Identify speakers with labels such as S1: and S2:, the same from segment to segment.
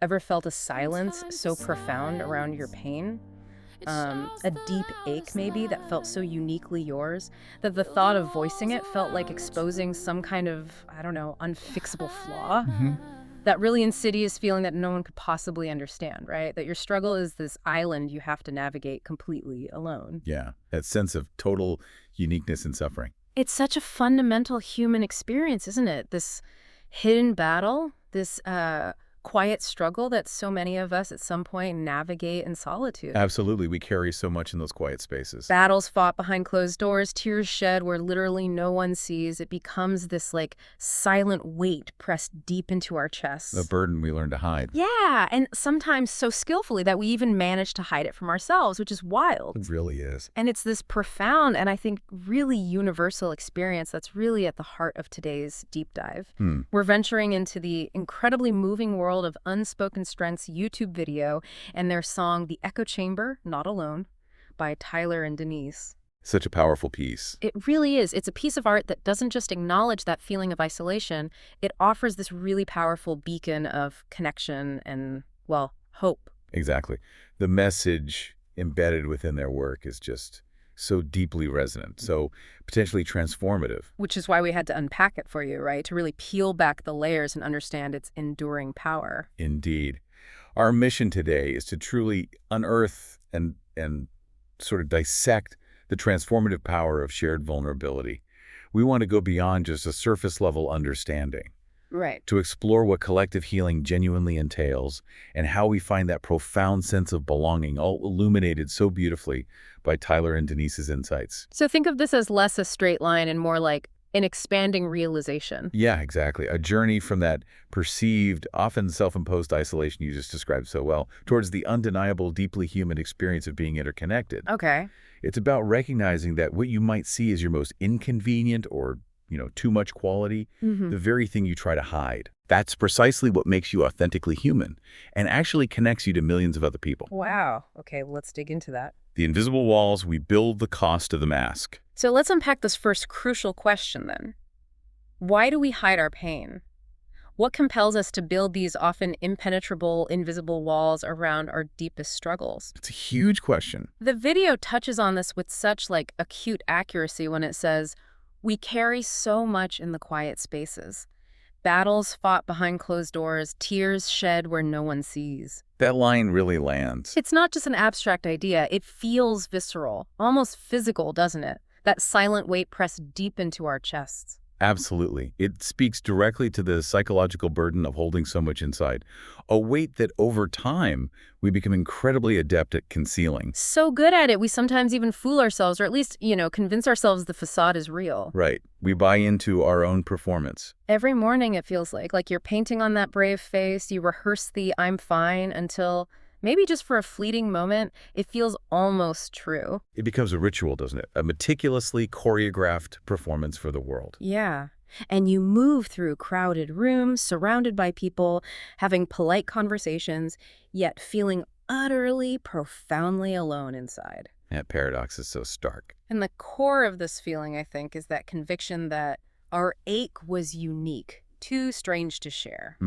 S1: Ever felt a silence so profound around your pain? A deep ache maybe that felt so uniquely yours that the thought of voicing it felt like exposing some kind of, I don't know, unfixable flaw?
S2: Hmm.
S1: That really insidious feeling that no one could possibly understand, right? That your struggle is this island you have to navigate completely alone.
S2: Yeah, that sense of total uniqueness and suffering.
S1: It's such a fundamental human experience, isn't it? This hidden battle, this quiet struggle that so many of us at some point navigate in solitude.
S2: Absolutely, we carry so much in those quiet spaces.
S1: Battles fought behind closed doors, tears shed where literally no one sees. It becomes this like silent weight pressed deep into our
S2: The
S1: chests.
S2: burden we learn to hide.
S1: Yeah, and sometimes so skillfully that we even manage to hide it from ourselves, which is
S2: It
S1: wild.
S2: really is.
S1: And it's this profound and I think really universal experience that's really at the heart of today's deep dive.
S2: Hmm.
S1: We're venturing into the incredibly moving world of Unspoken Strength's YouTube video and their song The Echo Chamber, Not Alone, by Tyler and Denise.
S2: Such a powerful piece.
S1: It really is. It's a piece of art that doesn't just acknowledge that feeling of isolation, it offers this really powerful beacon of connection and, well, hope.
S2: Exactly. The message embedded within their work is just so deeply resonant, so potentially transformative.
S1: Which is why we had to unpack it for you, right? To really peel back the layers and understand its enduring power.
S2: Indeed. Our mission today is to truly unearth and sort of dissect the transformative power of shared vulnerability. We want to go beyond just a surface level understanding,
S1: Right.
S2: to explore what collective healing genuinely entails and how we find that profound sense of belonging, all illuminated so beautifully by Tyler and Denise's insights.
S1: So think of this as less a straight line and more like an expanding realization.
S2: Yeah, exactly. A journey from that perceived, often self-imposed isolation you just described so well, towards the undeniable, deeply human experience of being interconnected.
S1: Okay.
S2: It's about recognizing that what you might see as your most inconvenient or, too much quality, the very thing you try to hide. That's precisely what makes you authentically human and actually connects you to millions of other people.
S1: Wow. Okay, let's dig into that.
S2: The invisible walls we build the cost of the mask.
S1: So let's unpack this first crucial question then. Why do we hide our pain? What compels us to build these often impenetrable, invisible walls around our deepest struggles?
S2: It's a huge question.
S1: The video touches on this with such acute accuracy when it says, we carry so much in the quiet spaces. Battles fought behind closed doors, tears shed where no one sees.
S2: That line really lands.
S1: It's not just an abstract idea, it feels visceral, almost physical, doesn't it? That silent weight pressed deep into our chests.
S2: Absolutely. It speaks directly to the psychological burden of holding so much inside, a weight that over time we become incredibly adept at concealing.
S1: So good at it, we sometimes even fool ourselves, or at least, convince ourselves the facade is real.
S2: Right. We buy into our own performance.
S1: Every morning it feels like you're painting on that brave face, you rehearse the I'm fine until maybe just for a fleeting moment, it feels almost true.
S2: It becomes a ritual, doesn't it? A meticulously choreographed performance for the world.
S1: Yeah. And you move through crowded rooms, surrounded by people, having polite conversations, yet feeling utterly, profoundly alone inside.
S2: That paradox is so stark.
S1: And the core of this feeling, I think, is that conviction that our ache was unique, too strange to share.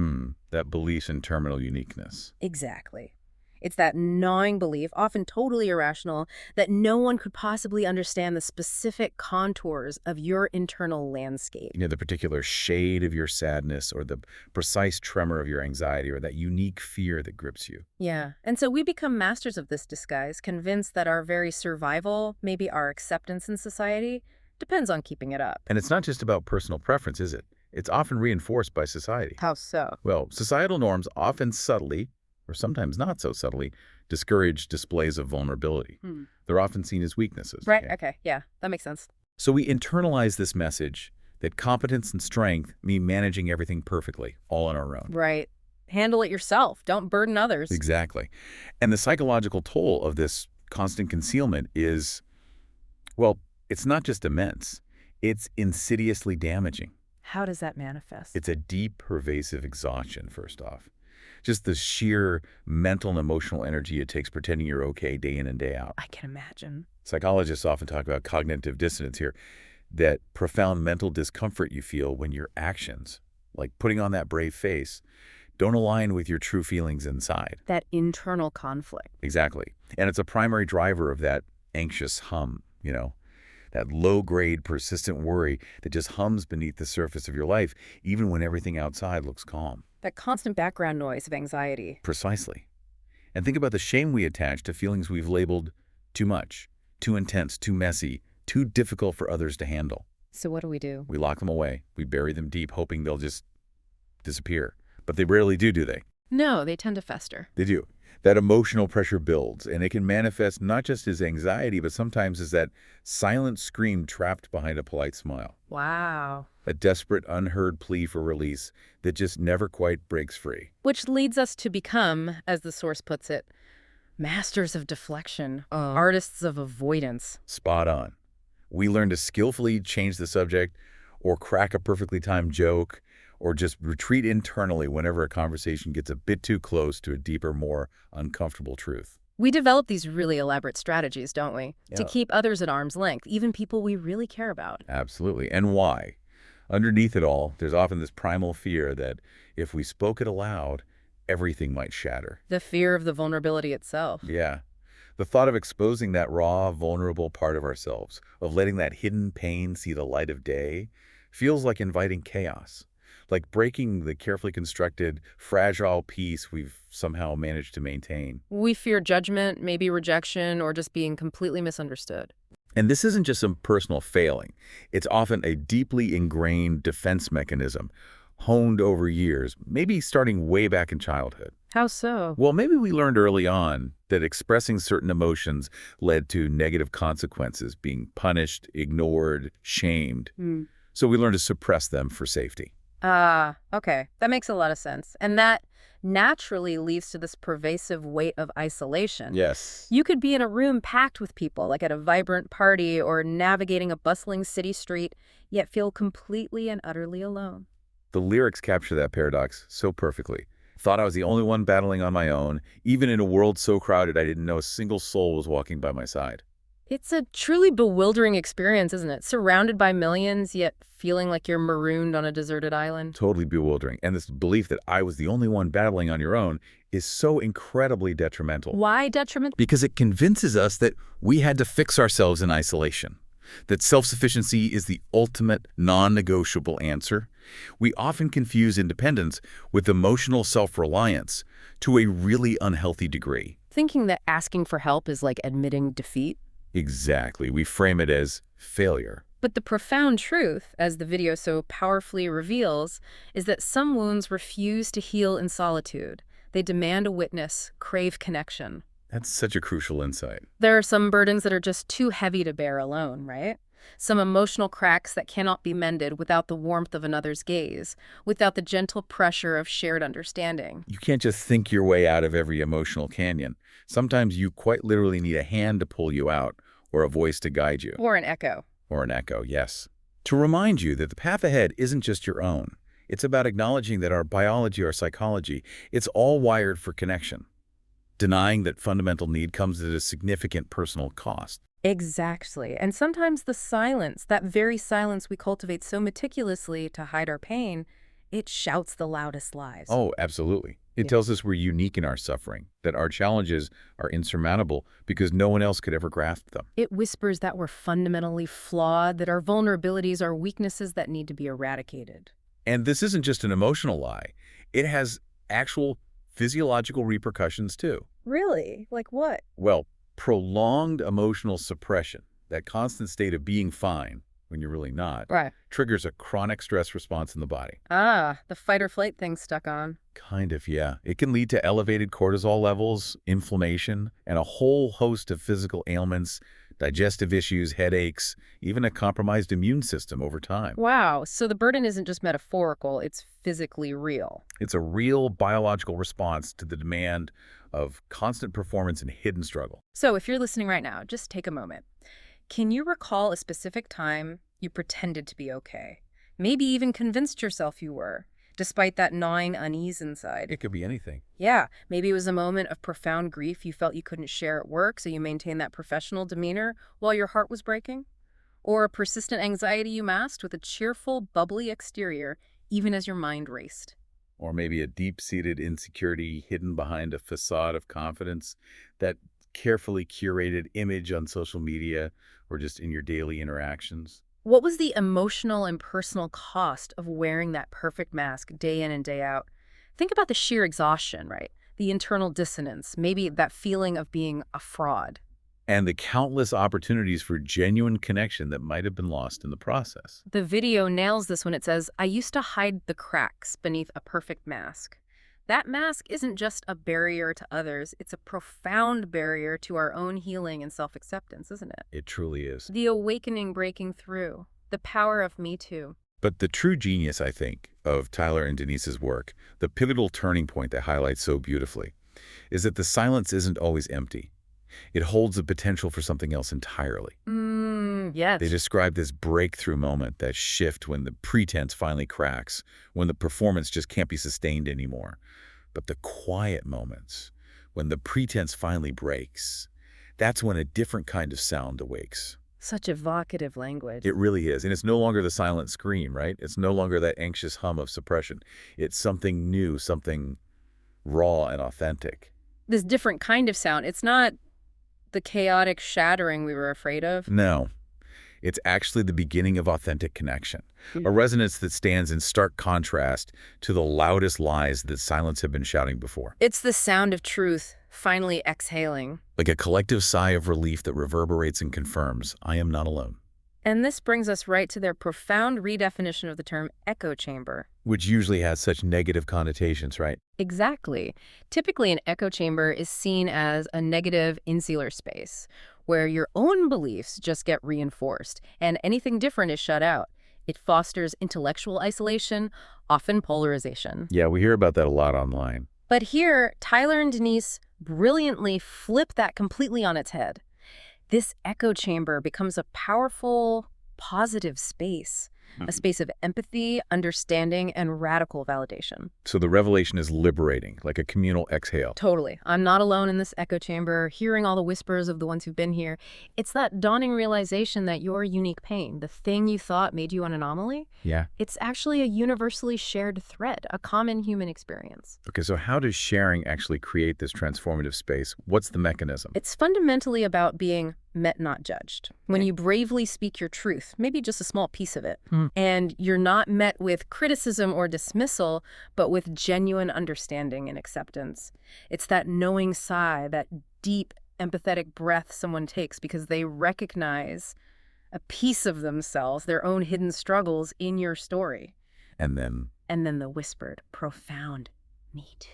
S2: That belief in terminal uniqueness.
S1: Exactly. It's that gnawing belief, often totally irrational, that no one could possibly understand the specific contours of your internal landscape.
S2: The particular shade of your sadness or the precise tremor of your anxiety or that unique fear that grips you.
S1: Yeah. And so we become masters of this disguise, convinced that our very survival, maybe our acceptance in society, depends on keeping it up.
S2: And it's not just about personal preference, is it? It's often reinforced by society.
S1: How so?
S2: Well, societal norms often subtly, or sometimes not so subtly, discourage displays of vulnerability. They're often seen as weaknesses.
S1: Right. Okay. Yeah, that makes sense.
S2: So we internalize this message that competence and strength mean managing everything perfectly, all on our own.
S1: Right. Handle it yourself. Don't burden others.
S2: Exactly. And the psychological toll of this constant concealment is, well, it's not just immense. It's insidiously damaging.
S1: How does that manifest?
S2: It's a deep, pervasive exhaustion, first off. Just the sheer mental and emotional energy it takes pretending you're okay day in and day out.
S1: I can imagine.
S2: Psychologists often talk about cognitive dissonance here, that profound mental discomfort you feel when your actions, like putting on that brave face, don't align with your true feelings inside.
S1: That internal conflict.
S2: Exactly. And it's a primary driver of that anxious hum, that low-grade, persistent worry that just hums beneath the surface of your life, even when everything outside looks calm.
S1: That constant background noise of anxiety.
S2: Precisely. And think about the shame we attach to feelings we've labeled too much, too intense, too messy, too difficult for others to handle.
S1: So what do we do?
S2: We lock them away. We bury them deep, hoping they'll just disappear. But they rarely do they?
S1: No, they tend to fester.
S2: They do. That emotional pressure builds, and it can manifest not just as anxiety, but sometimes as that silent scream trapped behind a polite smile.
S1: Wow.
S2: A desperate, unheard plea for release that just never quite breaks free.
S1: Which leads us to become, as the source puts it, masters of deflection, artists of avoidance.
S2: Spot on. We learn to skillfully change the subject, or crack a perfectly timed joke, or just retreat internally whenever a conversation gets a bit too close to a deeper, more uncomfortable truth.
S1: We develop these really elaborate strategies, don't we?
S2: Yeah.
S1: To keep others at arm's length, even people we really care about.
S2: Absolutely. And why? Underneath it all, there's often this primal fear that if we spoke it aloud, everything might shatter.
S1: The fear of the vulnerability itself.
S2: Yeah. The thought of exposing that raw, vulnerable part of ourselves, of letting that hidden pain see the light of day, feels like inviting chaos. Like breaking the carefully constructed, fragile peace we've somehow managed to maintain.
S1: We fear judgment, maybe rejection, or just being completely misunderstood.
S2: And this isn't just some personal failing. It's often a deeply ingrained defense mechanism, honed over years, maybe starting way back in childhood.
S1: How so?
S2: Well, maybe we learned early on that expressing certain emotions led to negative consequences, being punished, ignored, shamed. So we learned to suppress them for safety.
S1: Okay. That makes a lot of sense. And that naturally leads to this pervasive weight of isolation.
S2: Yes.
S1: You could be in a room packed with people, like at a vibrant party or navigating a bustling city street, yet feel completely and utterly alone.
S2: The lyrics capture that paradox so perfectly. Thought I was the only one battling on my own, even in a world so crowded I didn't know a single soul was walking by my side.
S1: It's a truly bewildering experience, isn't it? Surrounded by millions, yet feeling like you're marooned on a deserted island.
S2: Totally bewildering. And this belief that I was the only one battling on your own is so incredibly detrimental.
S1: Why detrimental?
S2: Because it convinces us that we had to fix ourselves in isolation, that self-sufficiency is the ultimate non-negotiable answer. We often confuse independence with emotional self-reliance to a really unhealthy degree.
S1: Thinking that asking for help is like admitting defeat.
S2: Exactly. We frame it as failure.
S1: But the profound truth, as the video so powerfully reveals, is that some wounds refuse to heal in solitude. They demand a witness, crave connection.
S2: That's such a crucial insight.
S1: There are some burdens that are just too heavy to bear alone, right? Some emotional cracks that cannot be mended without the warmth of another's gaze, without the gentle pressure of shared understanding.
S2: You can't just think your way out of every emotional canyon. Sometimes you quite literally need a hand to pull you out, or a voice to guide you.
S1: Or an echo.
S2: Or an echo, yes. To remind you that the path ahead isn't just your own. It's about acknowledging that our biology, our psychology, it's all wired for connection. Denying that fundamental need comes at a significant personal cost.
S1: Exactly. And sometimes the silence, that very silence we cultivate so meticulously to hide our pain, it shouts the loudest lies.
S2: Oh, absolutely. It tells us we're unique in our suffering, that our challenges are insurmountable because no one else could ever grasp them.
S1: It whispers that we're fundamentally flawed, that our vulnerabilities are weaknesses that need to be eradicated.
S2: And this isn't just an emotional lie. It has actual physiological repercussions too.
S1: Really? Like what?
S2: Well, prolonged emotional suppression, that constant state of being fine when you're really not,
S1: Right.
S2: triggers a chronic stress response in the body.
S1: The fight or flight thing's stuck on.
S2: Kind of, yeah. It can lead to elevated cortisol levels, inflammation, and a whole host of physical ailments, digestive issues, headaches, even a compromised immune system over time.
S1: Wow, so the burden isn't just metaphorical, it's physically real.
S2: It's a real biological response to the demand of constant performance and hidden struggle.
S1: So if you're listening right now, just take a moment. Can you recall a specific time you pretended to be okay? Maybe even convinced yourself you were, despite that gnawing unease inside.
S2: It could be anything.
S1: Yeah, maybe it was a moment of profound grief you felt you couldn't share at work, so you maintained that professional demeanor while your heart was breaking. Or a persistent anxiety you masked with a cheerful, bubbly exterior, even as your mind raced.
S2: Or maybe a deep-seated insecurity hidden behind a facade of confidence, that carefully curated image on social media or just in your daily interactions.
S1: What was the emotional and personal cost of wearing that perfect mask day in and day out? Think about the sheer exhaustion, right? The internal dissonance, maybe that feeling of being a fraud.
S2: And the countless opportunities for genuine connection that might have been lost in the process.
S1: The video nails this when it says, I used to hide the cracks beneath a perfect mask. That mask isn't just a barrier to others, it's a profound barrier to our own healing and self-acceptance, isn't it?
S2: It truly is.
S1: The awakening breaking through, the power of Me Too.
S2: But the true genius, I think, of Tyler and Denise's work, the pivotal turning point they highlight so beautifully, is that the silence isn't always empty. It holds the potential for something else entirely.
S1: Yes.
S2: They describe this breakthrough moment, that shift when the pretense finally cracks, when the performance just can't be sustained anymore. But the quiet moments, when the pretense finally breaks, that's when a different kind of sound awakes.
S1: Such evocative language.
S2: It really is. And it's no longer the silent scream, right? It's no longer that anxious hum of suppression. It's something new, something raw and authentic.
S1: This different kind of sound, it's not the chaotic shattering we were afraid of.
S2: No. It's actually the beginning of authentic connection,
S1: Mm.
S2: a resonance that stands in stark contrast to the loudest lies that silence had been shouting before.
S1: It's the sound of truth finally exhaling.
S2: Like a collective sigh of relief that reverberates and confirms, I am not alone.
S1: And this brings us right to their profound redefinition of the term echo chamber.
S2: Which usually has such negative connotations, right?
S1: Exactly. Typically, an echo chamber is seen as a negative insular space where your own beliefs just get reinforced and anything different is shut out. It fosters intellectual isolation, often polarization.
S2: Yeah, we hear about that a lot online.
S1: But here, Tyler and Denise brilliantly flip that completely on its head. This echo chamber becomes a powerful, positive space, a space of empathy, understanding, and radical validation.
S2: So the revelation is liberating, like a communal exhale.
S1: Totally. I'm not alone in this echo chamber, hearing all the whispers of the ones who've been here. It's that dawning realization that your unique pain, the thing you thought made you an anomaly,
S2: Yeah.
S1: it's actually a universally shared thread, a common human experience.
S2: Okay, so how does sharing actually create this transformative space? What's the mechanism?
S1: It's fundamentally about being met, not judged. When you bravely speak your truth, maybe just a small piece of it, and you're not met with criticism or dismissal, but with genuine understanding and acceptance. It's that knowing sigh, that deep, empathetic breath someone takes because they recognize a piece of themselves, their own hidden struggles in your story.
S2: And then
S1: And then the whispered, profound, me too.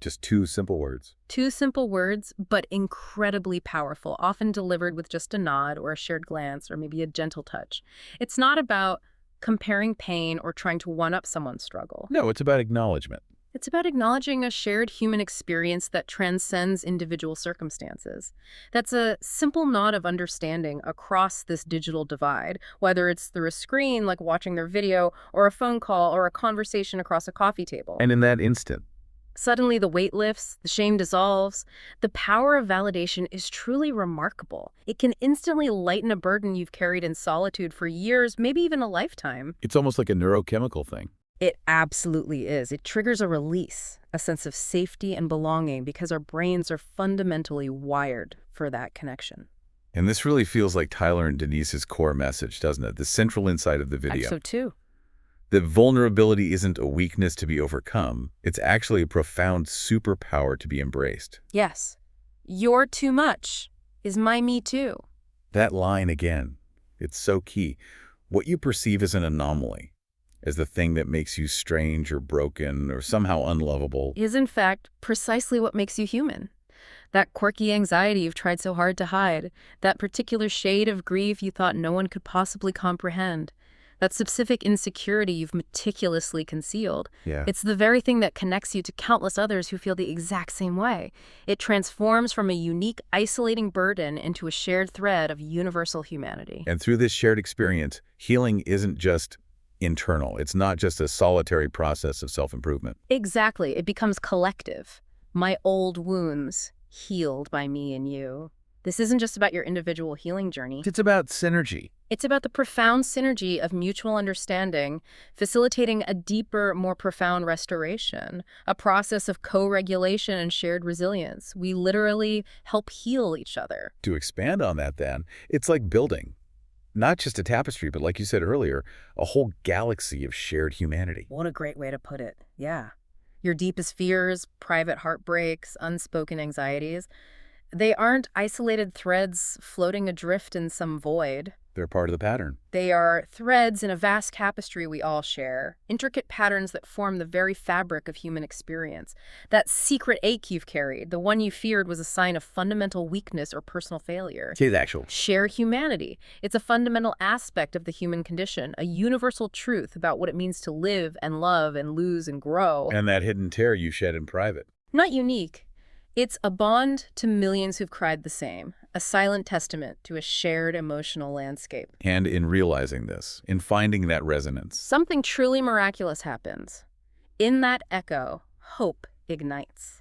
S2: just two simple words.
S1: Two simple words, but incredibly powerful, often delivered with just a nod or a shared glance or maybe a gentle touch. It's not about comparing pain or trying to one-up someone's struggle.
S2: No, it's about acknowledgement.
S1: It's about acknowledging a shared human experience that transcends individual circumstances. That's a simple nod of understanding across this digital divide, whether it's through a screen like watching their video or a phone call or a conversation across a coffee table.
S2: And in that instant,
S1: Suddenly the weight lifts, the shame dissolves. The power of validation is truly remarkable. It can instantly lighten a burden you've carried in solitude for years, maybe even a lifetime.
S2: it's almost like a neurochemical thing.
S1: It absolutely is. It triggers a release, a sense of safety and belonging because our brains are fundamentally wired for that connection.
S2: And this really feels like Tyler and Denise's core message, doesn't it? The central insight of the video.
S1: So too.
S2: That vulnerability isn't a weakness to be overcome. It's actually a profound superpower to be embraced.
S1: Yes. Your too much is my me too.
S2: That line again, it's so key. What you perceive as an anomaly, as the thing that makes you strange or broken or somehow unlovable,
S1: Is in fact precisely what makes you human. That quirky anxiety you've tried so hard to hide, that particular shade of grief you thought no one could possibly comprehend, that specific insecurity you've meticulously concealed.
S2: Yeah.
S1: It's the very thing that connects you to countless others who feel the exact same way. It transforms from a unique, isolating burden into a shared thread of universal humanity.
S2: And through this shared experience, healing isn't just internal. It's not just a solitary process of self-improvement.
S1: Exactly. It becomes collective. My old wounds healed by me and you. This isn't just about your individual healing journey.
S2: It's about synergy.
S1: It's about the profound synergy of mutual understanding, facilitating a deeper, more profound restoration, a process of co-regulation and shared resilience. We literally help heal each other.
S2: To expand on that then, it's like building not just a tapestry, but like you said earlier, a whole galaxy of shared humanity.
S1: What a great way to put it. Yeah. Your deepest fears, private heartbreaks, unspoken anxieties, they aren't isolated threads floating adrift in some void.
S2: They're part of the pattern.
S1: They are threads in a vast tapestry we all share, intricate patterns that form the very fabric of human experience. That secret ache you've carried, the one you feared was a sign of fundamental weakness or personal failure.
S2: It's actual.
S1: Share humanity. It's a fundamental aspect of the human condition, a universal truth about what it means to live and love and lose and grow.
S2: And that hidden tear you shed in private.
S1: Not unique. It's a bond to millions who've cried the same, a silent testament to a shared emotional landscape.
S2: And in realizing this, in finding that resonance,
S1: Something truly miraculous happens. In that echo, hope ignites.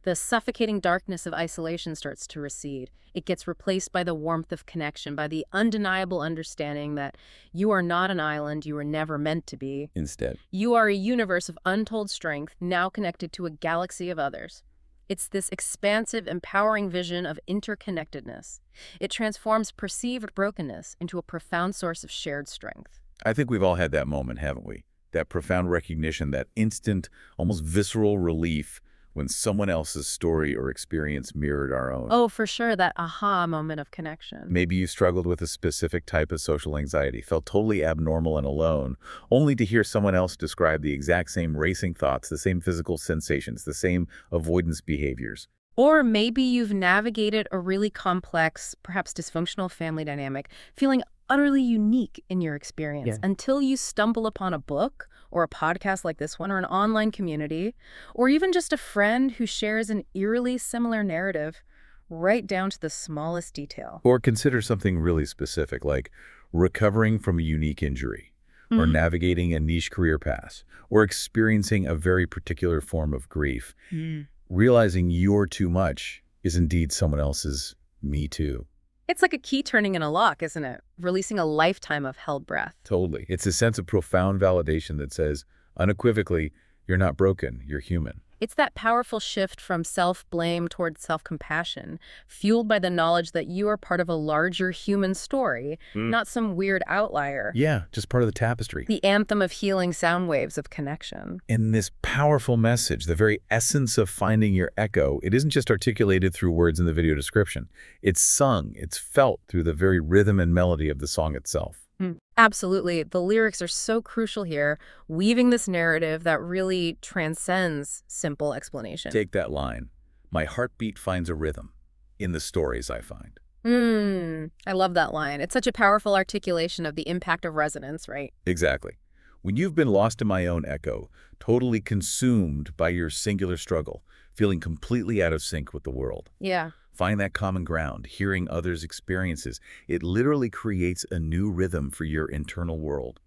S1: The suffocating darkness of isolation starts to recede. It gets replaced by the warmth of connection, by the undeniable understanding that you are not an island you were never meant to be.
S2: instead,
S1: You are a universe of untold strength, now connected to a galaxy of others. It's this expansive, empowering vision of interconnectedness. It transforms perceived brokenness into a profound source of shared strength.
S2: I think we've all had that moment, haven't we? That profound recognition, that instant, almost visceral relief when someone else's story or experience mirrored our own.
S1: Oh, for sure, that aha moment of connection.
S2: Maybe you struggled with a specific type of social anxiety, felt totally abnormal and alone, only to hear someone else describe the exact same racing thoughts, the same physical sensations, the same avoidance behaviors.
S1: Or maybe you've navigated a really complex, perhaps dysfunctional family dynamic, feeling utterly unique in your experience until you stumble upon a book or a podcast like this one or an online community or even just a friend who shares an eerily similar narrative right down to the smallest detail.
S2: Or consider something really specific, like recovering from a unique injury, or navigating a niche career path, or experiencing a very particular form of grief. Realizing you're too much is indeed someone else's me too.
S1: It's like a key turning in a lock, isn't it? Releasing a lifetime of held breath.
S2: Totally. It's a sense of profound validation that says, unequivocally, you're not broken, you're human.
S1: It's that powerful shift from self-blame toward self-compassion, fueled by the knowledge that you are part of a larger human story, not some weird outlier.
S2: Yeah, just part of the tapestry.
S1: The anthem of healing sound waves of connection.
S2: In this powerful message, the very essence of finding your echo, it isn't just articulated through words in the video description. It's sung, it's felt through the very rhythm and melody of the song itself.
S1: Absolutely. The lyrics are so crucial here, weaving this narrative that really transcends simple explanation.
S2: Take that line. My heartbeat finds a rhythm in the stories I find.
S1: I love that line. It's such a powerful articulation of the impact of resonance, right?
S2: Exactly. When you've been lost in my own echo, totally consumed by your singular struggle, feeling completely out of sync with the world.
S1: Yeah.
S2: Find that common ground, hearing others' experiences. It literally creates a new rhythm for your internal world.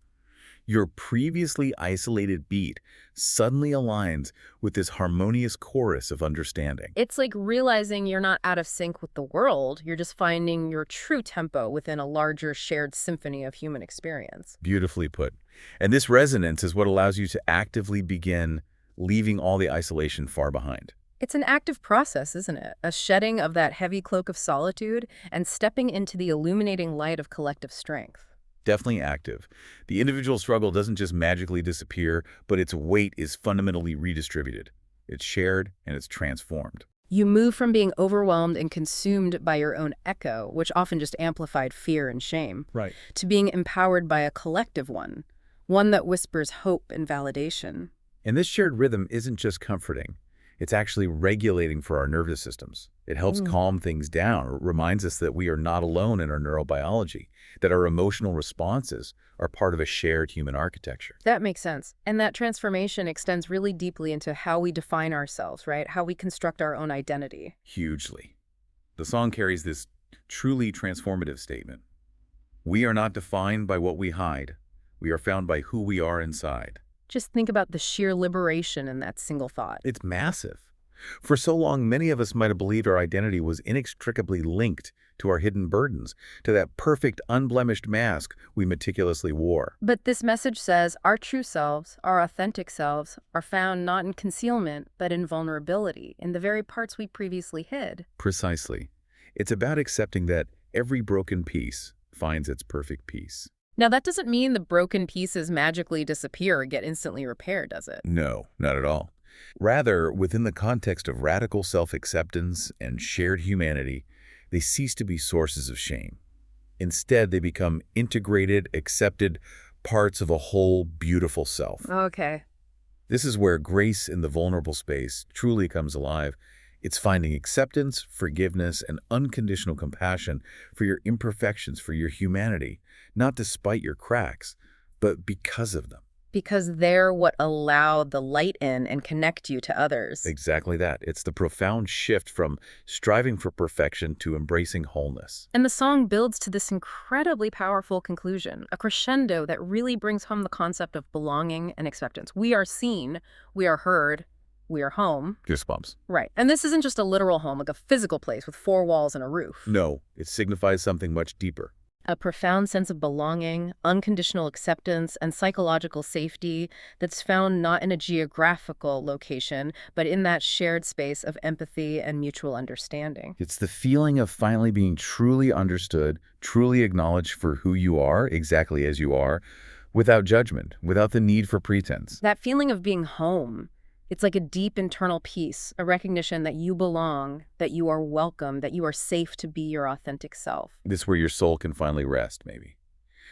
S2: Your previously isolated beat suddenly aligns with this harmonious chorus of understanding.
S1: It's like realizing you're not out of sync with the world. You're just finding your true tempo within a larger shared symphony of human experience.
S2: Beautifully put. And this resonance is what allows you to actively begin leaving all the isolation far behind.
S1: It's an active process, isn't it? A shedding of that heavy cloak of solitude and stepping into the illuminating light of collective strength.
S2: Definitely active. The individual struggle doesn't just magically disappear, but its weight is fundamentally redistributed. It's shared and it's transformed.
S1: You move from being overwhelmed and consumed by your own echo, which often just amplified fear and shame,
S2: Right.
S1: to being empowered by a collective one that whispers hope and validation.
S2: And this shared rhythm isn't just comforting. It's actually regulating for our nervous systems. It helps calm things down. It reminds us that we are not alone in our neurobiology, that our emotional responses are part of a shared human architecture.
S1: That makes sense. And that transformation extends really deeply into how we define ourselves, right? How we construct our own identity.
S2: Hugely. The song carries this truly transformative statement. We are not defined by what we hide. We are found by who we are inside.
S1: Just think about the sheer liberation in that single thought.
S2: It's massive. For so long, many of us might have believed our identity was inextricably linked to our hidden burdens, to that perfect, unblemished mask we meticulously wore.
S1: But this message says our true selves, our authentic selves, are found not in concealment, but in vulnerability, in the very parts we previously hid.
S2: Precisely. It's about accepting that every broken piece finds its perfect piece.
S1: Now, that doesn't mean the broken pieces magically disappear or get instantly repaired, does it?
S2: No, not at all. Rather, within the context of radical self-acceptance and shared humanity, they cease to be sources of shame. Instead, they become integrated, accepted parts of a whole, beautiful self.
S1: Okay.
S2: This is where grace in the vulnerable space truly comes alive. It's finding acceptance, forgiveness, and unconditional compassion for your imperfections, for your humanity, not despite your cracks, but because of them.
S1: Because they're what allow the light in and connect you to others.
S2: Exactly that. It's the profound shift from striving for perfection to embracing wholeness.
S1: And the song builds to this incredibly powerful conclusion, a crescendo that really brings home the concept of belonging and acceptance. We are seen, we are heard, we are home.
S2: Goosebumps.
S1: Right. And this isn't just a literal home, like a physical place with four walls and a roof.
S2: No, it signifies something much deeper.
S1: A profound sense of belonging, unconditional acceptance, and psychological safety that's found not in a geographical location, but in that shared space of empathy and mutual understanding.
S2: It's the feeling of finally being truly understood, truly acknowledged for who you are, exactly as you are, without judgment, without the need for pretense.
S1: That feeling of being home, it's like a deep internal peace, a recognition that you belong, that you are welcome, that you are safe to be your authentic self.
S2: This is where your soul can finally rest, maybe.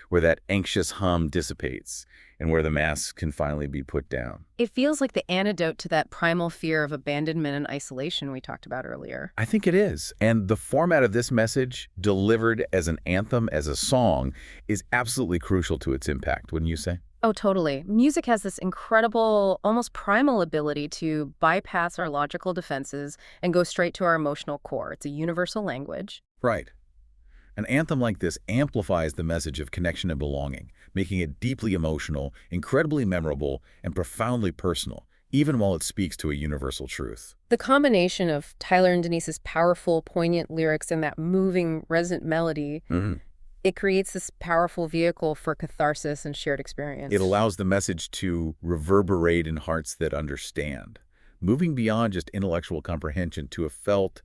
S2: Where that anxious hum dissipates and where the mask can finally be put down.
S1: It feels like the antidote to that primal fear of abandonment and isolation we talked about earlier.
S2: I think it is. And the format of this message, delivered as an anthem, as a song, is absolutely crucial to its impact, wouldn't you say?
S1: Oh, totally. Music has this incredible, almost primal ability to bypass our logical defenses and go straight to our emotional core. It's a universal language.
S2: Right. An anthem like this amplifies the message of connection and belonging, making it deeply emotional, incredibly memorable, and profoundly personal, even while it speaks to a universal truth.
S1: The combination of Tyler and Denise's powerful, poignant lyrics and that moving, resonant melody, it creates this powerful vehicle for catharsis and shared experience.
S2: It allows the message to reverberate in hearts that understand, moving beyond just intellectual comprehension to a felt,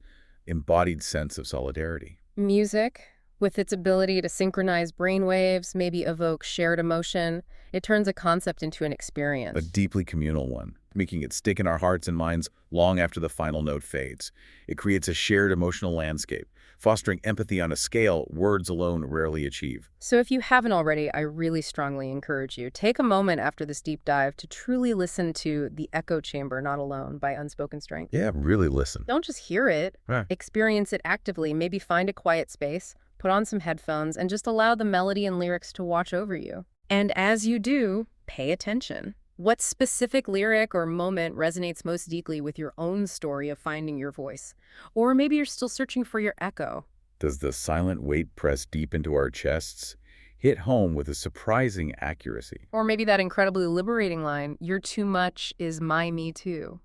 S2: embodied sense of solidarity.
S1: Music, with its ability to synchronize brainwaves, maybe evoke shared emotion, it turns a concept into an experience.
S2: A deeply communal one, making it stick in our hearts and minds long after the final note fades. It creates a shared emotional landscape, fostering empathy on a scale words alone rarely achieve.
S1: So if you haven't already, I really strongly encourage you, take a moment after this deep dive to truly listen to The Echo Chamber, Not Alone by Unspoken Strength.
S2: Yeah, really listen.
S1: Don't just hear it,
S2: Right.
S1: experience it actively, maybe find a quiet space, put on some headphones, and just allow the melody and lyrics to watch over you. And as you do, pay attention. What specific lyric or moment resonates most deeply with your own story of finding your voice? Or maybe you're still searching for your echo.
S2: Does the silent weight press deep into our chests, hit home with a surprising accuracy?
S1: Or maybe that incredibly liberating line, "You're too much is my me too."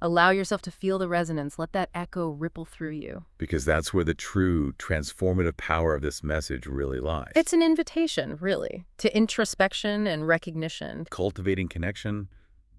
S1: Allow yourself to feel the resonance. Let that echo ripple through you.
S2: Because that's where the true transformative power of this message really lies.
S1: It's an invitation, really, to introspection and recognition.
S2: Cultivating connection,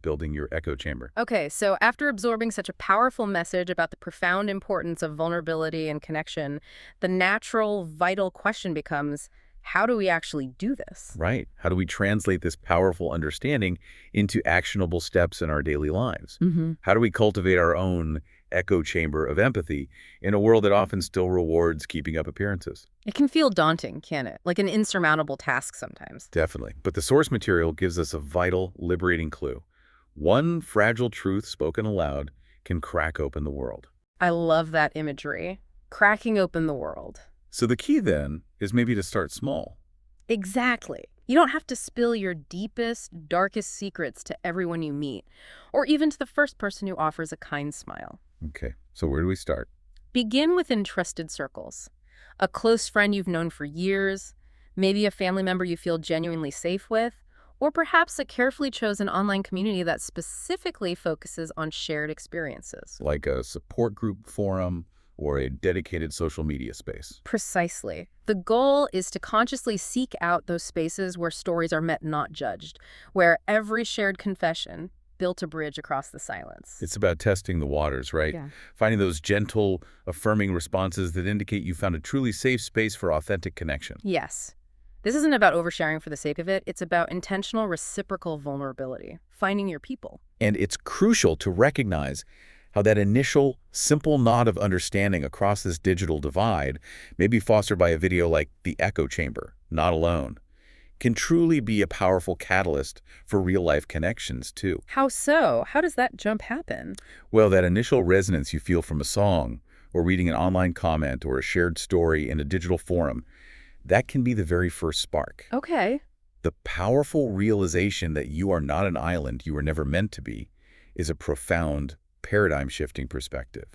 S2: building your echo chamber.
S1: Okay, so after absorbing such a powerful message about the profound importance of vulnerability and connection, the natural, vital question becomes, how do we actually do this?
S2: Right. How do we translate this powerful understanding into actionable steps in our daily lives? How do we cultivate our own echo chamber of empathy in a world that often still rewards keeping up appearances?
S1: It can feel daunting, can't it? Like an insurmountable task sometimes.
S2: Definitely. But the source material gives us a vital, liberating clue. One fragile truth spoken aloud can crack open the world.
S1: I love that imagery. Cracking open the world.
S2: So the key then is maybe to start small.
S1: Exactly. You don't have to spill your deepest, darkest secrets to everyone you meet, or even to the first person who offers a kind smile.
S2: Okay, so where do we start?
S1: Begin with trusted circles. A close friend you've known for years, maybe a family member you feel genuinely safe with, or perhaps a carefully chosen online community that specifically focuses on shared experiences.
S2: Like a support group forum or a dedicated social media space.
S1: Precisely. The goal is to consciously seek out those spaces where stories are met, not judged, where every shared confession built a bridge across the silence.
S2: It's about testing the waters, right?
S1: Yeah.
S2: Finding those gentle, affirming responses that indicate you found a truly safe space for authentic connection.
S1: Yes. This isn't about oversharing for the sake of it. It's about intentional, reciprocal vulnerability, finding your people.
S2: And it's crucial to recognize how that initial, simple nod of understanding across this digital divide, maybe fostered by a video like The Echo Chamber, Not Alone, can truly be a powerful catalyst for real-life connections, too.
S1: How so? How does that jump happen?
S2: Well, that initial resonance you feel from a song, or reading an online comment, or a shared story in a digital forum, that can be the very first spark.
S1: Okay.
S2: The powerful realization that you are not an island you were never meant to be is a profound, paradigm-shifting perspective.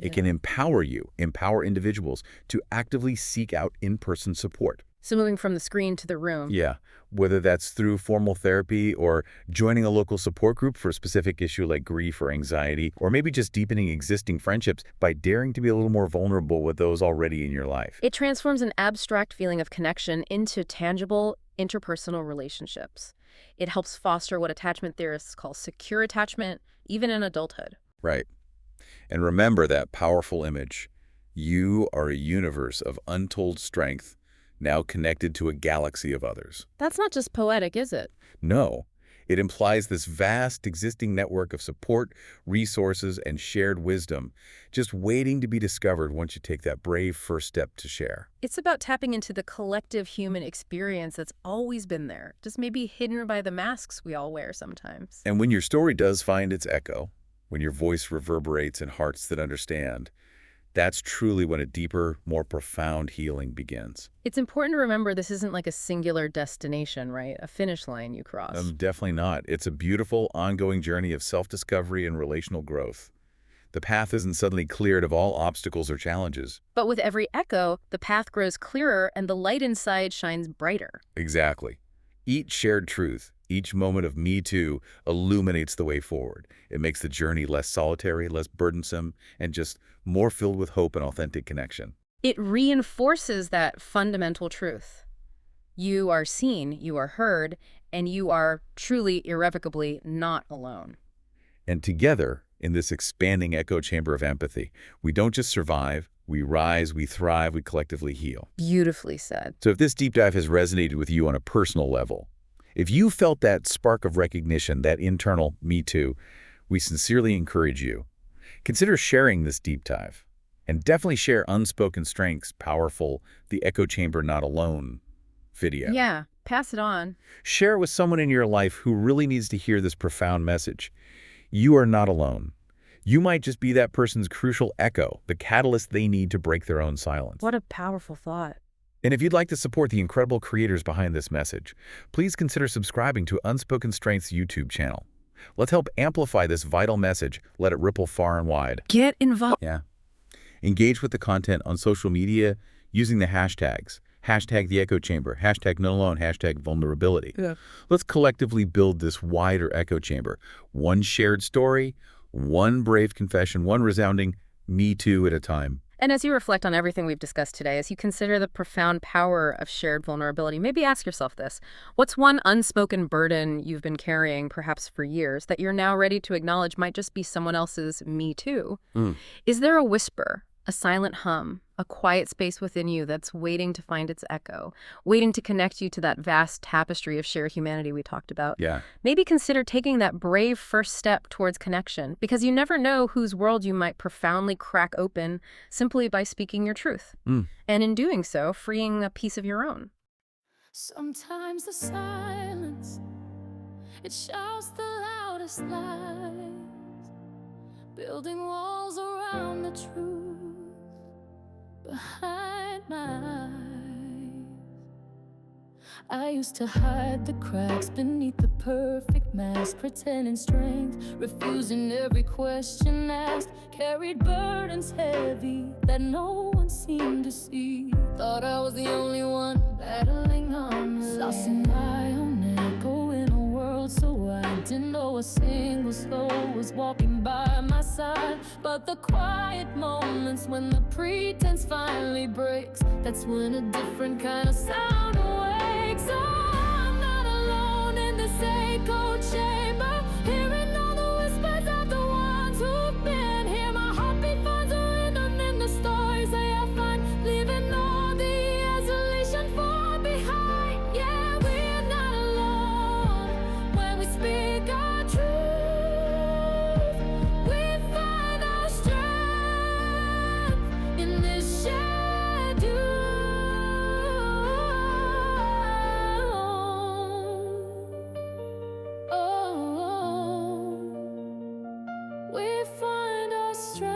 S2: It can empower individuals to actively seek out in-person support.
S1: So moving from the screen to the room.
S2: Yeah, whether that's through formal therapy or joining a local support group for a specific issue like grief or anxiety, or maybe just deepening existing friendships by daring to be a little more vulnerable with those already in your life.
S1: It transforms an abstract feeling of connection into tangible, interpersonal relationships. It helps foster what attachment theorists call secure attachment, even in adulthood.
S2: Right. And remember that powerful image. You are a universe of untold strength, now connected to a galaxy of others.
S1: That's not just poetic, is it?
S2: No, it implies this vast existing network of support, resources, and shared wisdom, just waiting to be discovered once you take that brave first step to share.
S1: It's about tapping into the collective human experience that's always been there, just maybe hidden by the masks we all wear sometimes.
S2: And when your story does find its echo, when your voice reverberates in hearts that understand, that's truly when a deeper, more profound healing begins.
S1: It's important to remember this isn't like a singular destination, right? A finish line you cross.
S2: Definitely not. It's a beautiful, ongoing journey of self-discovery and relational growth. The path isn't suddenly cleared of all obstacles or challenges.
S1: But with every echo, the path grows clearer and the light inside shines brighter.
S2: Exactly. Each shared truth, each moment of Me Too illuminates the way forward. It makes the journey less solitary, less burdensome, and just more filled with hope and authentic connection.
S1: It reinforces that fundamental truth. You are seen, you are heard, and you are truly, irrevocably not alone.
S2: And together, in this expanding echo chamber of empathy, we don't just survive, we rise, we thrive, we collectively heal.
S1: Beautifully said.
S2: So if this deep dive has resonated with you on a personal level, if you felt that spark of recognition, that internal Me Too, we sincerely encourage you. Consider sharing this deep dive. And definitely share Unspoken Strength's powerful The Echo Chamber Not Alone video.
S1: Yeah, pass it on.
S2: Share it with someone in your life who really needs to hear this profound message. You are not alone. You might just be that person's crucial echo, the catalyst they need to break their own silence.
S1: What a powerful thought.
S2: And if you'd like to support the incredible creators behind this message, please consider subscribing to Unspoken Strength's YouTube channel. Let's help amplify this vital message, let it ripple far and wide.
S1: Get involved.
S2: Yeah. Engage with the content on social media using the hashtags. Hashtag The Echo Chamber, hashtag Not Alone, hashtag Vulnerability.
S1: Yeah.
S2: Let's collectively build this wider echo chamber. One shared story, one brave confession, one resounding Me Too at a time.
S1: And as you reflect on everything we've discussed today, as you consider the profound power of shared vulnerability, maybe ask yourself this. What's one unspoken burden you've been carrying, perhaps for years, that you're now ready to acknowledge might just be someone else's Me Too? Is there a whisper, a silent hum, a quiet space within you that's waiting to find its echo, waiting to connect you to that vast tapestry of shared humanity we talked about?
S2: Yeah.
S1: Maybe consider taking that brave first step towards connection, because you never know whose world you might profoundly crack open simply by speaking your truth. And in doing so, freeing a piece of your own.
S3: Sometimes the silence, it shouts the loudest lies, building walls around the truth behind my eyes. I used to hide the cracks beneath the perfect mask, pretending strength, refusing every question asked, carried burdens heavy that no one seemed to see. Thought I was the only one battling on the lost in my own echo in a road so wide. Didn't know a single soul was walking by my side. But the quiet moments when the pretense finally breaks, that's when a different kind of sound awakes. So I'm not alone in this echo chamber, hearing all the whispers of the ones who've been here. My heartbeat finds a rhythm in the stories that I find, leaving all the isolation far behind. Yeah, we're not alone when we speak our truth. We find our strength in this shadow. Oh, we find our strength.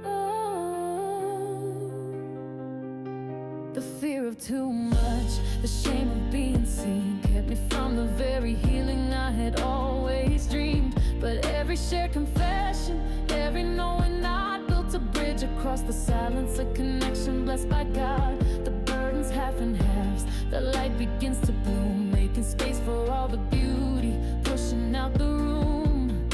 S3: Oh, the fear of too much, the shame of being seen, kept me from the very healing I had always dreamed. But every shared confession, every knowing I built a bridge across the silence, a connection blessed by God. The burden's half and halves, the light begins to bloom, making space for all the beauty, pushing out the room.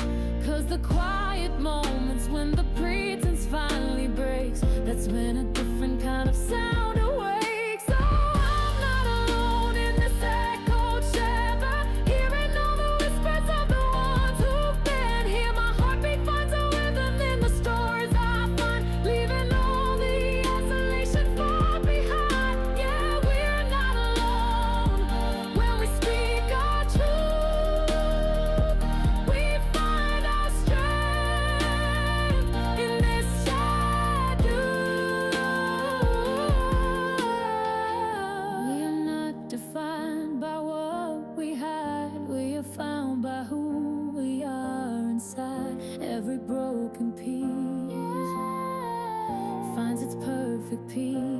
S3: Cause the quiet moments when the pretense finally breaks, that's when a different kind of sound awakes. So I'm not alone in this echoed chamber, hearing all the whispers of the ones who've been here. My heartbeat finds a rhythm in the stories I find, leaving all the isolation far behind. Yeah, we're not alone when we speak our truth. We find our strength in this shadow. We are not defined by what we hide, we are found by who we are inside. Every broken piece finds its perfect peace.